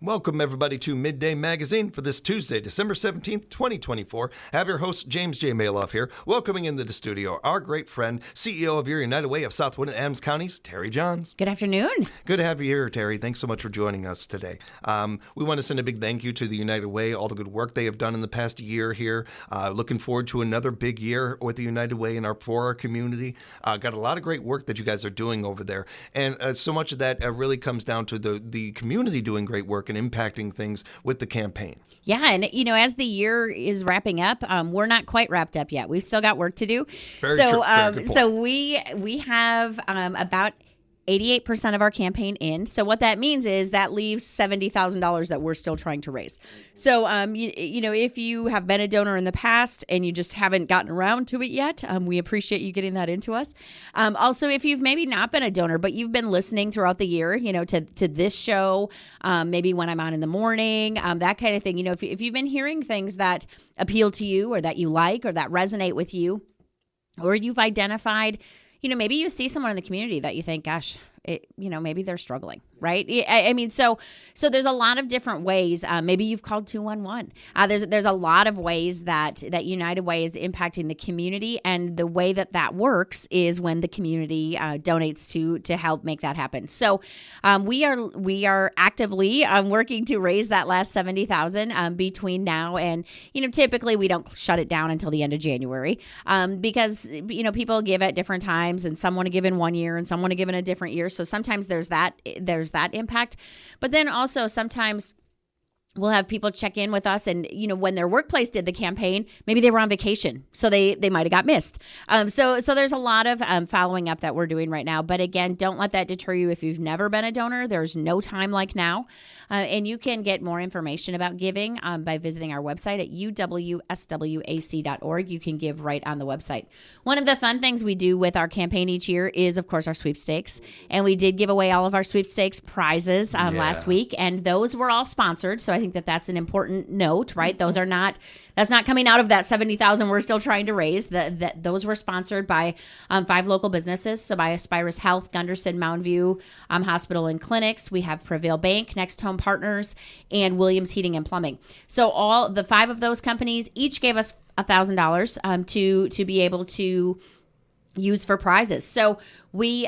Welcome, everybody, to Midday Magazine for this Tuesday, December 17th, 2024. I have your host, James J. Maloff here, welcoming into the studio our great friend, CEO of your United Way of Southwood and Adams Counties, Tari Johns. Good afternoon. Good to have you here, Tari. Thanks so much for joining us today. We want to send a big thank you to the United Way, all the good work they have done in the past year here. Looking forward to another big year with the United Way for our community. Got a lot of great work that you guys are doing over there. And so much of that really comes down to the community doing great work and impacting things with the campaign. Yeah, and as the year is wrapping up, we're not quite wrapped up yet. We've still got work to do. Very true. Very good point. So we have about 88% of our campaign in. So what that means is that leaves $70,000 that we're still trying to raise. So, if you have been a donor in the past and you just haven't gotten around to it yet, we appreciate you getting that into us. Also, if you've maybe not been a donor, but you've been listening throughout the year, to this show, maybe when I'm on in the morning, that kind of thing, if you've been hearing things that appeal to you or that you like or that resonate with you, or you've identified maybe you see someone in the community that you think, gosh, maybe they're struggling, right? I mean, so there's a lot of different ways. Maybe you've called 211. There's a lot of ways that United Way is impacting the community, and the way that works is when the community donates to help make that happen. So we are actively working to raise that last $70,000 between now and typically we don't shut it down until the end of January because people give at different times, and some want to give in one year and some want to give in a different year. So sometimes there's that impact, but then also sometimes we'll have people check in with us, and when their workplace did the campaign, maybe they were on vacation, so they might have got missed. So there's a lot of following up that we're doing right now. But again, don't let that deter you if you've never been a donor. There's no time like now, and you can get more information about giving by visiting our website at uwswac.org. You can give right on the website. One of the fun things we do with our campaign each year is, of course, our sweepstakes, and we did give away all of our sweepstakes prizes last week, and those were all sponsored. So I think that's an important note, right? That's not coming out of that $70,000 we're still trying to raise. Those were sponsored by 5 local businesses. So by Aspirus Health, Gunderson, Mountain View Hospital and Clinics. We have Prevail Bank, Next Home Partners, and Williams Heating and Plumbing. So all the 5 of those companies each gave us $1,000 to be able to use for prizes. So we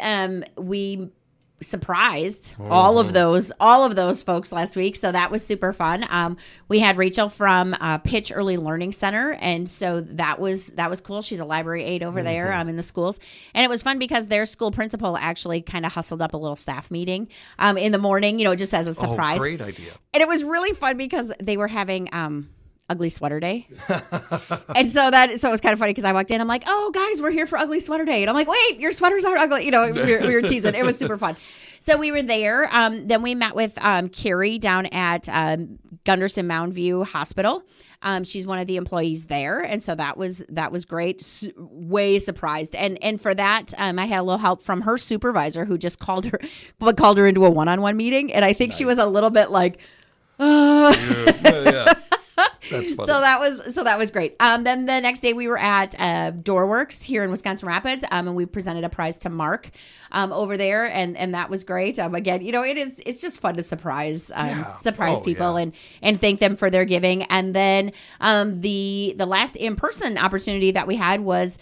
surprised all of those folks last week, so that was super fun. We had Rachel from Pitch Early Learning Center, and so that was cool. She's a library aide over there in the schools, and it was fun because their school principal actually kind of hustled up a little staff meeting in the morning, just as a surprise. Great idea. And it was really fun because they were having Ugly Sweater Day. And so it was kind of funny because I walked in, I'm like, oh guys, we're here for Ugly Sweater Day. And I'm like, wait, your sweaters aren't ugly. We were teasing. It was super fun. So we were there. Then we met with Carrie down at Gunderson Mountain View Hospital. She's one of the employees there. And so that was great. Way surprised. And for that, I had a little help from her supervisor who just called her into a one-on-one meeting. And I think She was a little bit like, yeah. That's funny. So that was great. Then the next day we were at Doorworks here in Wisconsin Rapids, and we presented a prize to Mark over there, and that was great. Again, it's just fun to surprise people and thank them for their giving. And then the last in-person opportunity that we had was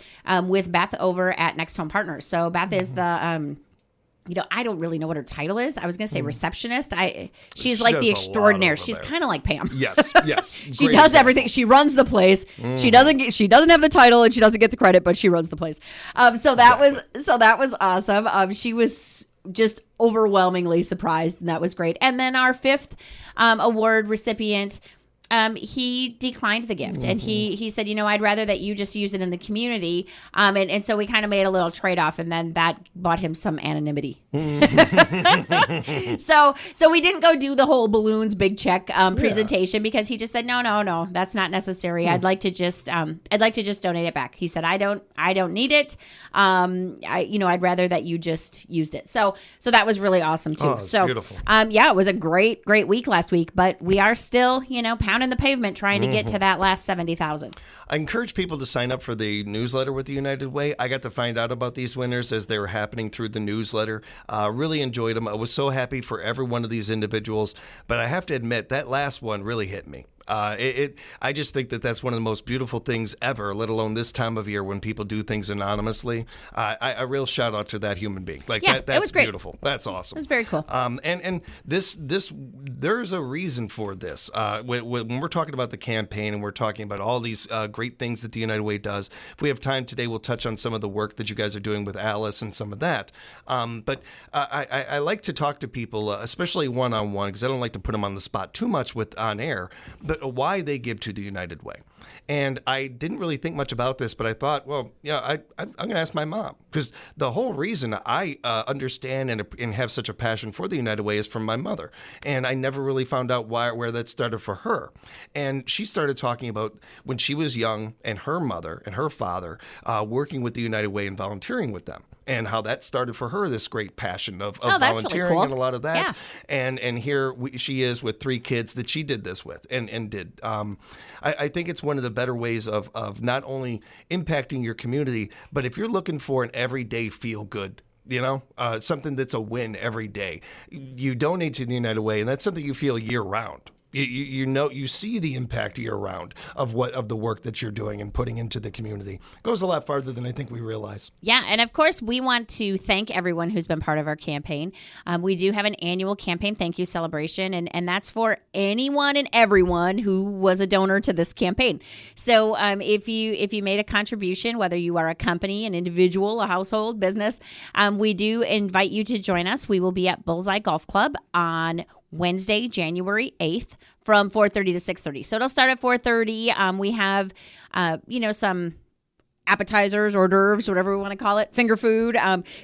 with Beth over at Next Home Partners. So Beth is the I don't really know what her title is. I was going to say receptionist. She's like the extraordinaire. She's kind of like Pam. Yes. She does everything. She runs the place. She doesn't have the title and she doesn't get the credit, but she runs the place. So that was awesome. She was just overwhelmingly surprised, and that was great. And then our 5th award recipient, he declined the gift, and he said, I'd rather that you just use it in the community. And so we kind of made a little trade-off, and then that bought him some anonymity. So we didn't go do the whole balloons, big check presentation because he just said, no, that's not necessary. I'd like to just donate it back. He said, I don't need it. I'd rather that you just used it. So that was really awesome too. Beautiful. It was a great week last week, but we are still, pounding pounding the pavement trying to get to that last 70,000. I encourage people to sign up for the newsletter with the United Way. I got to find out about these winners as they were happening through the newsletter. Really enjoyed them. I was so happy for every one of these individuals, but I have to admit that last one really hit me. I just think that that's one of the most beautiful things ever, let alone this time of year when people do things anonymously. A real shout out to that human being. Like Yeah, that, that's it was great. beautiful. That's awesome. It was very cool. And this there's a reason for this. When we're talking about the campaign and we're talking about all these great things that the United Way does, if we have time today, we'll touch on some of the work that you guys are doing with Alice and some of that. But I like to talk to people, especially one-on-one, because I don't like to put them on the spot too much on air, but why they give to the United Way. And I didn't really think much about this, but I thought, well, I'm going to ask my mom, because the whole reason I understand and have such a passion for the United Way is from my mother. And I never really found out where that started for her. And she started talking about when she was young and her mother and her father working with the United Way and volunteering with them. And how that started for her, this great passion of that's volunteering really cool. and a lot of that. Yeah. And here she is with 3 kids that she did this with and did. I think it's one of the better ways of not only impacting your community, but if you're looking for an everyday feel good, something that's a win every day, you donate to the United Way, and that's something you feel year round. You see the impact year round of the work that you're doing and putting into the community. It goes a lot farther than I think we realize. Yeah, and of course, we want to thank everyone who's been part of our campaign. We do have an annual campaign thank you celebration, and that's for anyone and everyone who was a donor to this campaign. So if you made a contribution, whether you are a company, an individual, a household, business, we do invite you to join us. We will be at Bullseye Golf Club on Wednesday, January 8th from 4:30 to 6:30. So it'll start at 4:30. We have, some appetizers, hors d'oeuvres, whatever we want to call it, finger food,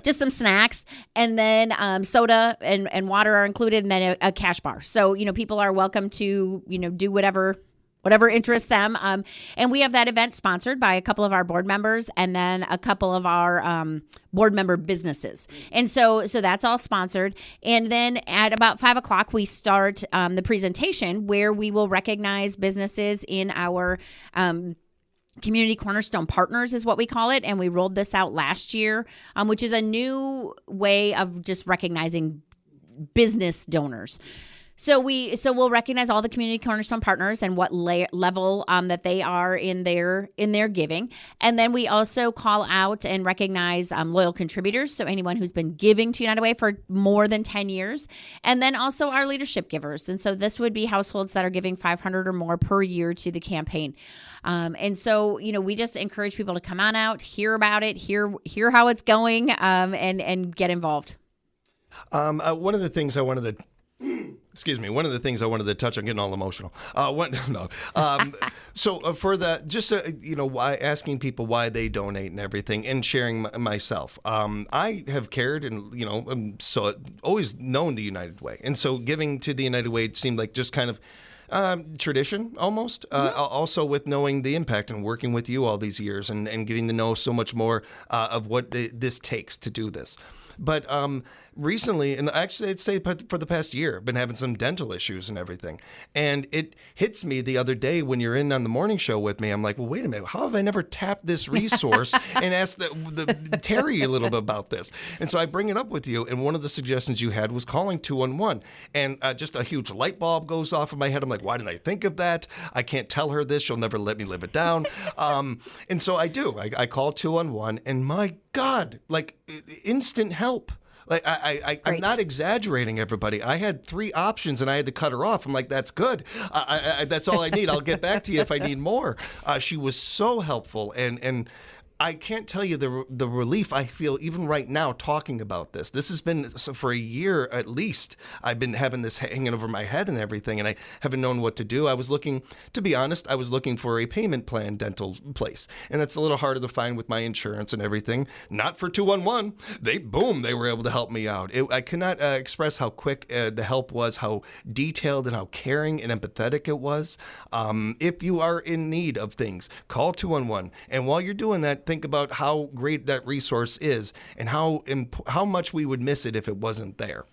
just some snacks. And then soda and water are included, and then a cash bar. So, people are welcome to, do whatever interests them. And we have that event sponsored by a couple of our board members and then a couple of our board member businesses. And so that's all sponsored. And then at about 5 o'clock, we start the presentation where we will recognize businesses in our Community Cornerstone Partners is what we call it. And we rolled this out last year, which is a new way of just recognizing business donors. So we'll recognize all the Community Cornerstone Partners and what level that they are in their giving. And then we also call out and recognize loyal contributors, so anyone who's been giving to United Way for more than 10 years. And then also our leadership givers. And so this would be households that are giving $500 or more per year to the campaign. And so, we just encourage people to come on out, hear about it, hear how it's going, and get involved. One of the things I wanted to touch on, getting all emotional. So for that, just why asking people why they donate and everything, and sharing myself. I have cared and so always known the United Way, and so giving to the United Way seemed like just kind of tradition almost. Also with knowing the impact and working with you all these years and getting to know so much more of what this takes to do this. But recently, and actually I'd say for the past year, I've been having some dental issues and everything. And it hits me the other day when you're in on the morning show with me. I'm like, well, wait a minute. How have I never tapped this resource and asked the Tari a little bit about this? And so I bring it up with you. And one of the suggestions you had was calling 211. And just a huge light bulb goes off in my head. I'm like, why didn't I think of that? I can't tell her this. She'll never let me live it down. And so I do. I call 211, and my God, like instant help. Like I'm not exaggerating, everybody. I had 3 options and I had to cut her off. I'm like, that's good. That's all I need. I'll get back to you if I need more. She was so helpful, and I can't tell you the relief I feel even right now talking about this. This has been for a year at least. I've been having this hanging over my head and everything, and I haven't known what to do. To be honest, I was looking for a payment plan dental place, and that's a little harder to find with my insurance and everything. Not for 211. They were able to help me out. I cannot express how quick the help was, how detailed and how caring and empathetic it was. If you are in need of things, call 211. And while you're doing that, think about how great that resource is and how much we would miss it if it wasn't there.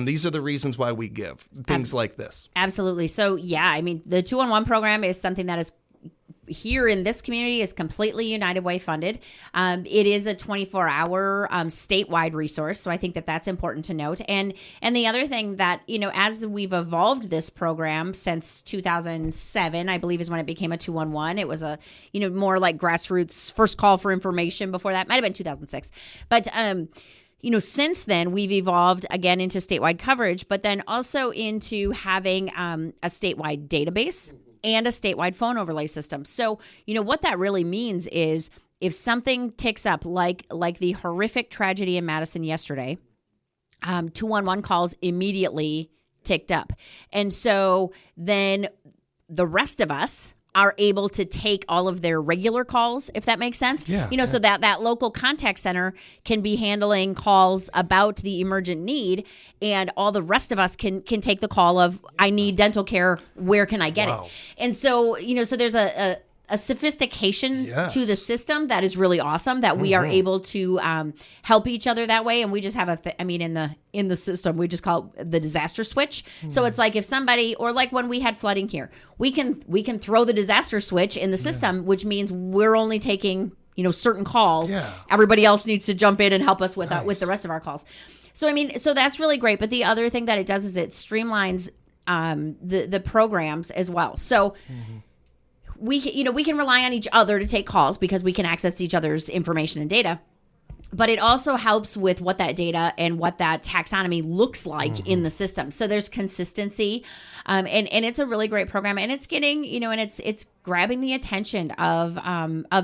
These are the reasons why we give things like this. Absolutely. So, yeah, I mean, the 2-on-1 program is something that is here in this community is completely United Way funded. It is a 24-hour statewide resource, so I think that that's important to note. And the other thing that, as we've evolved this program since 2007, I believe is when it became a 2-on-1. It was a, more like grassroots first call for information. Before that, might have been 2006. But since then, we've evolved again into statewide coverage, but then also into having a statewide database and a statewide phone overlay system. So, what that really means is if something ticks up, like the horrific tragedy in Madison yesterday, 211 calls immediately ticked up. And so then the rest of us are able to take all of their regular calls, if that makes sense. Yeah, so that local contact center can be handling calls about the emergent need, and all the rest of us can take the call of, I need dental care, where can I get it? And so, so there's a sophistication to the system that is really awesome, that we are able to help each other that way. And we just have in the system, we just call it the disaster switch. So it's like if somebody, or like when we had flooding here, we can throw the disaster switch in the system, which means we're only taking, certain calls. Everybody else needs to jump in and help us with the rest of our calls. So, so that's really great. But the other thing that it does is it streamlines the programs as well. So we can rely on each other to take calls because we can access each other's information and data. But it also helps with what that data and what that taxonomy looks like in the system. So there's consistency, and it's a really great program, and it's getting, and it's grabbing the attention of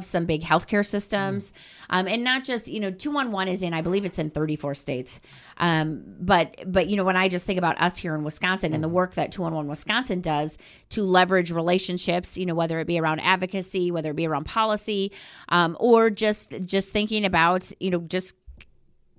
some big healthcare systems, and not just, 211 is in, I believe it's in 34 states. But when I just think about us here in Wisconsin and the work that 211 Wisconsin does to leverage relationships, whether it be around advocacy, whether it be around policy, or just thinking about, just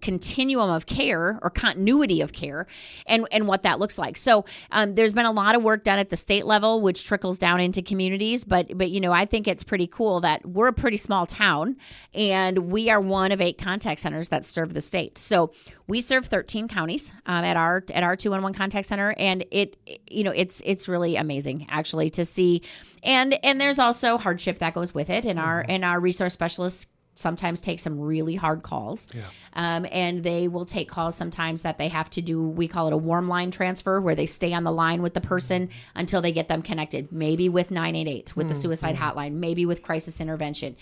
continuum of care or continuity of care and what that looks like. So there's been a lot of work done at the state level, which trickles down into communities. But I think it's pretty cool that we're a pretty small town and we are one of 8 contact centers that serve the state. So we serve 13 counties at our 211 contact center, and it's really amazing actually to see. And there's also hardship that goes with it, and our resource specialists sometimes take some really hard calls. And they will take calls sometimes that they have to do, we call it a warm line transfer, where they stay on the line with the person until they get them connected, maybe with 988, with the suicide hotline, maybe with crisis intervention.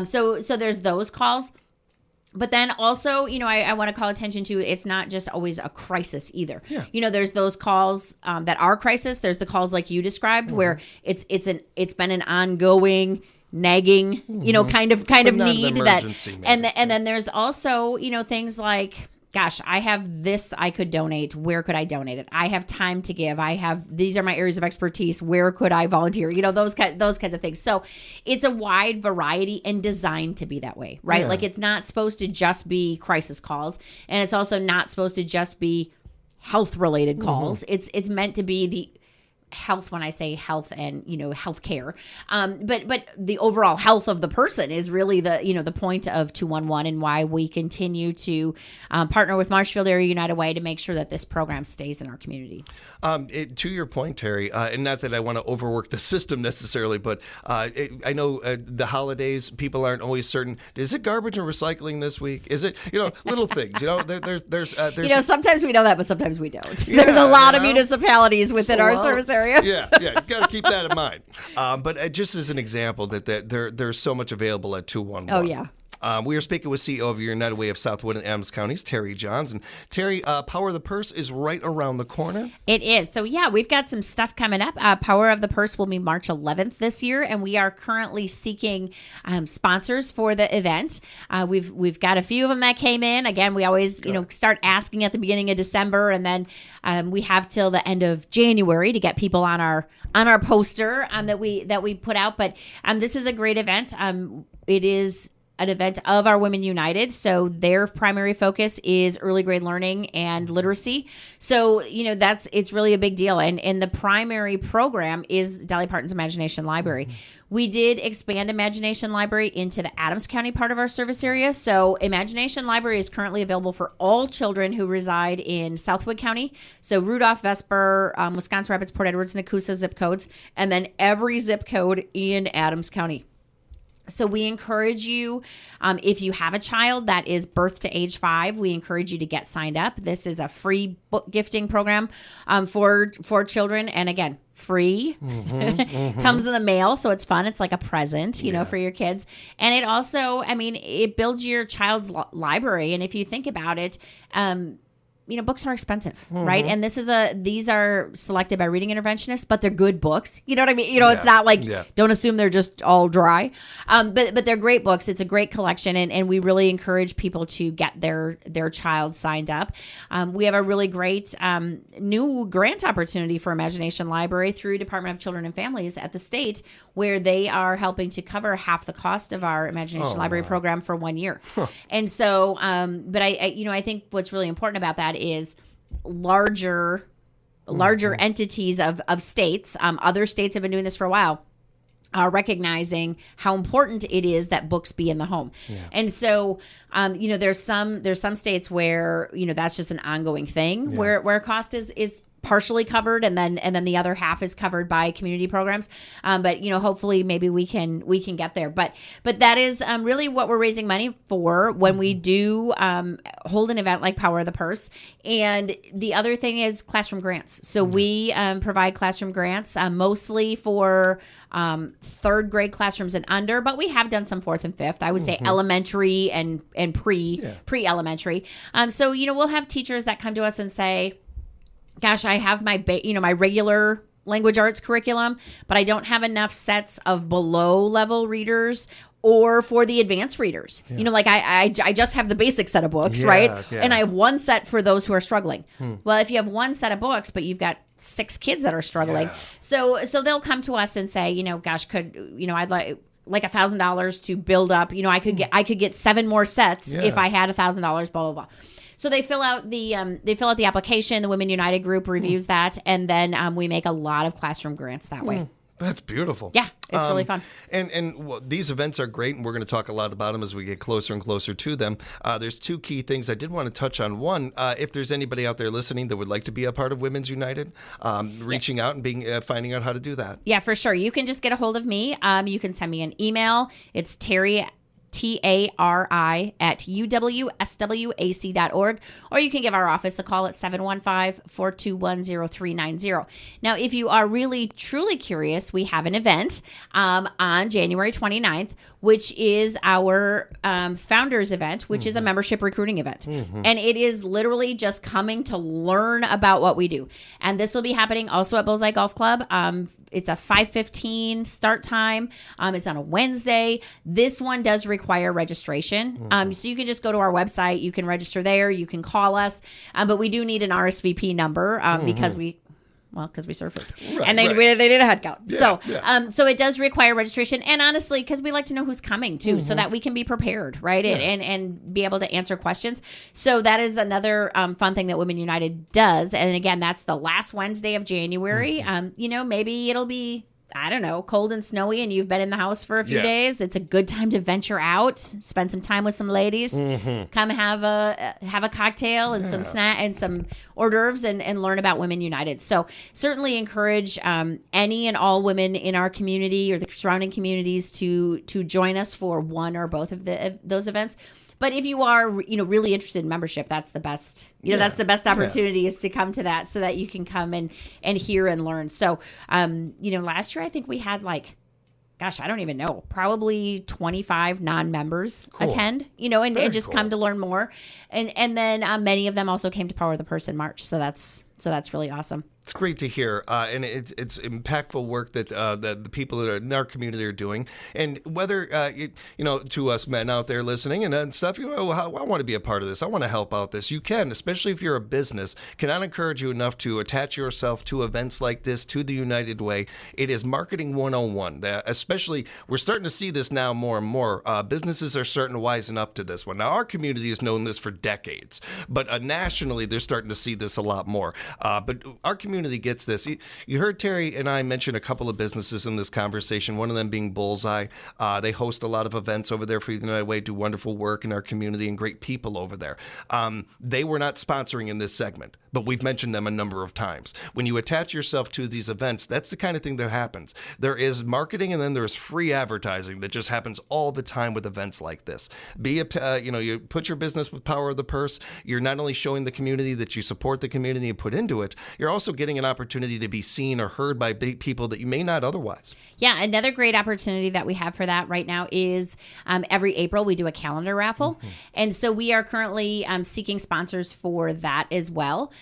So there's those calls. But then also, I want to call attention to, it's not just always a crisis either. There's those calls that are crisis. There's the calls like you described, where it's been an ongoing nagging, kind of need that, and then there's also, things like, gosh, I have this I could donate. Where could I donate it? I have time to give. These are my areas of expertise. Where could I volunteer? Those kinds of things. So it's a wide variety and designed to be that way, right? Like it's not supposed to just be crisis calls, and it's also not supposed to just be health related calls. It's meant to be the health, when I say health and health care, but the overall health of the person is really the point of 211, and why we continue to partner with Marshfield Area United Way to make sure that this program stays in our community. To your point, Tari, and not that I want to overwork the system necessarily, but I know the holidays, people aren't always certain. Is it garbage and recycling this week? Is it little things? There's sometimes we know that, but sometimes we don't. There's a lot of municipalities within our service area. Yeah, you got to keep that in mind. But just as an example, that there's so much available at 211. Oh, yeah. We are speaking with CEO of United Way of Southwood and Adams Counties, Tari Johns. And Tari, Power of the Purse is right around the corner. It is. So, yeah, we've got some stuff coming up. Power of the Purse will be March 11th this year, and we are currently seeking sponsors for the event. We've got a few of them that came in. Again, we always start asking at the beginning of December, and then we have till the end of January to get people on our poster that we put out. But this is a great event. It is an event of our Women United. So their primary focus is early grade learning and literacy. So, it's really a big deal. And the primary program is Dolly Parton's Imagination Library. We did expand Imagination Library into the Adams County part of our service area. So Imagination Library is currently available for all children who reside in Southwood County. So Rudolph, Vesper, Wisconsin Rapids, Port Edwards, and Nakusa zip codes, and then every zip code in Adams County. So we encourage you, if you have a child that is birth to age 5, we encourage you to get signed up. This is a free book gifting program for children. And again, free. Comes in the mail, so it's fun. It's like a present, for your kids. And it also, it builds your child's library. And if you think about it, books are expensive, right? And these are selected by reading interventionists, but they're good books. You know what I mean? It's not like, don't assume they're just all dry. But they're great books. It's a great collection. And we really encourage people to get their child signed up. We have a really great new grant opportunity for Imagination Library through Department of Children and Families at the state, where they are helping to cover half the cost of our Imagination Library program for 1 year. And so, but I think what's really important about that is larger entities of states. Other states have been doing this for a while, are recognizing how important it is that books be in the home. And so, there's some states where, that's just an ongoing thing where cost is partially covered, and then the other half is covered by community programs. But hopefully maybe we can get there. But that is really what we're raising money for when we do hold an event like Power of the Purse. And the other thing is classroom grants. So we provide classroom grants mostly for third grade classrooms and under, but we have done some fourth and fifth. I would say elementary and pre-elementary. So we'll have teachers that come to us and say, gosh, I have my my regular language arts curriculum, but I don't have enough sets of below level readers or for the advanced readers. I just have the basic set of books, right? Yeah. And I have one set for those who are struggling. Well, if you have one set of books, but you've got 6 kids that are struggling, so they'll come to us and say, gosh, could I'd like $1,000 to build up. I could get 7 more sets if I had $1,000. Blah blah blah. So they fill out the application. The Women United group reviews that, and then we make a lot of classroom grants that way. That's beautiful. Yeah, it's really fun. And these events are great, and we're going to talk a lot about them as we get closer and closer to them. There's 2 key things I did want to touch on. One, if there's anybody out there listening that would like to be a part of Women's United, reaching out and finding out how to do that. Yeah, for sure. You can just get a hold of me. You can send me an email. It's Tari at uwswac.org, or you can give our office a call at 715-421-0390. Now, if you are really, truly curious, we have an event on January 29th, which is our founders event, which is a membership recruiting event. And it is literally just coming to learn about what we do. And this will be happening also at Bullseye Golf Club. It's a 5:15 start time. It's on a Wednesday. This one does require registration. So you can just go to our website. You can register there. You can call us. But we do need an RSVP number because we serve food. Right, and they did a head count. So it does require registration. And honestly, because we like to know who's coming too, so that we can be prepared, right? And be able to answer questions. So that is another fun thing that Women United does. And again, that's the last Wednesday of January. Maybe it'll be, I don't know, cold and snowy, and you've been in the house for a few days. It's a good time to venture out, spend some time with some ladies, come have a cocktail and some snack and some hors d'oeuvres and learn about Women United. So certainly encourage any and all women in our community or the surrounding communities to join us for one or both of those events. But if you are, really interested in membership, that's the best. That's the best opportunity is to come to that, so that you can come and hear and learn. So, last year I think we had I don't even know, probably 25 non-members attend. And just come to learn more. And then many of them also came to Power of the Purse in March. So that's So that's really awesome. It's great to hear, and it's impactful work that the people that are in our community are doing. And whether to us men out there listening and stuff, I want to be a part of this. I want to help out this. You can, especially if you're a business. Cannot encourage you enough to attach yourself to events like this, to the United Way. It is marketing 101. Especially, we're starting to see this now more and more. Businesses are starting to wisen up to this one. Now, our community has known this for decades, but nationally, they're starting to see this a lot more. But our community gets this. You heard Tari and I mention a couple of businesses in this conversation, one of them being Bullseye. They host a lot of events over there for the United Way, do wonderful work in our community and great people over there. They were not sponsoring in this segment, but we've mentioned them a number of times. When you attach yourself to these events, that's the kind of thing that happens. There is marketing and then there's free advertising that just happens all the time with events like this. You put your business with power of the purse. You're not only showing the community that you support the community and put into it, you're also getting an opportunity to be seen or heard by big people that you may not otherwise. Yeah, another great opportunity that we have for that right now is every April we do a calendar raffle. Mm-hmm. And so we are currently seeking sponsors for that as well.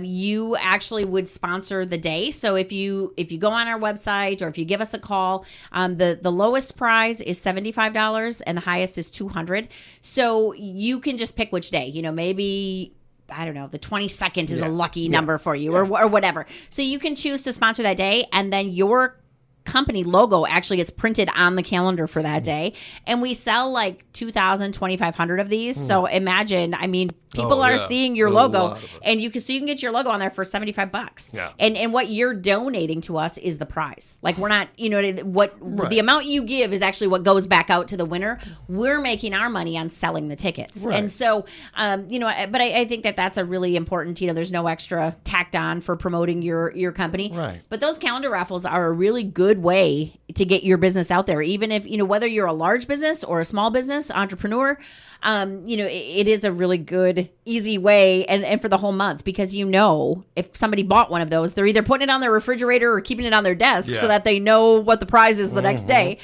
You actually would sponsor the day. So if you go on our website or if you give us a call, the lowest prize is $75 and the highest is $200. So you can just pick which day. Maybe, I don't know, the 22nd is a lucky number for you or whatever. So you can choose to sponsor that day, and then your company logo actually gets printed on the calendar for that day. And we sell like 2,000, 2,500 of these. So imagine, people are seeing your logo, and you can get your logo on there for $75. Yeah. And what you're donating to us is the prize. Like, we're not, the amount you give is actually what goes back out to the winner. We're making our money on selling the tickets. Right. And so, but I think that's a really important, there's no extra tacked on for promoting your company. Right. But those calendar raffles are a really good way to get your business out there. Even if, whether you're a large business or a small business entrepreneur, it is a really good, easy way and for the whole month, because if somebody bought one of those, they're either putting it on their refrigerator or keeping it on their desk so that they know what the prize is the next day.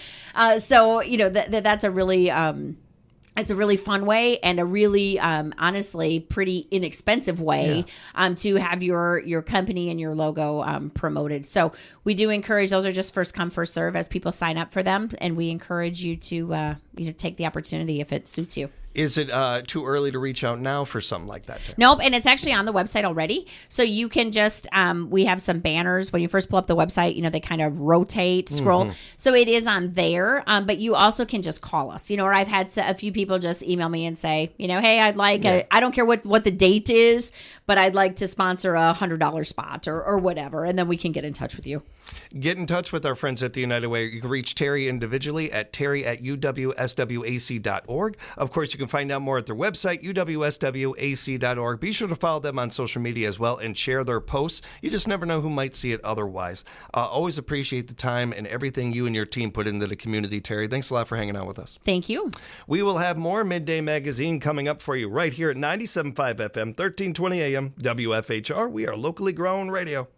So that's a really it's a really fun way and a really, honestly, pretty inexpensive way to have your company and your logo promoted. So we do encourage, those are just first come, first serve as people sign up for them. And we encourage you to take the opportunity if it suits you. Is it too early to reach out now for something like that, Tari? Nope, and it's actually on the website already. So you can just, we have some banners. When you first pull up the website, they kind of rotate, scroll. Mm-hmm. So it is on there, but you also can just call us, or I've had a few people just email me and say, hey, I'd like, I don't care what the date is, but I'd like to sponsor a $100 spot or whatever, and then we can get in touch with you. Get in touch with our friends at the United Way. You can reach Tari individually at tari@uwswac.org. Of course, you can find out more at their website, uwswac.org. Be sure to follow them on social media as well and share their posts. You just never know who might see it otherwise. Always appreciate the time and everything you and your team put into the community, Tari. Thanks a lot for hanging out with us. Thank you. We will have more Midday Magazine coming up for you right here at 97.5 FM, 1320 AM, WFHR. We are locally grown radio.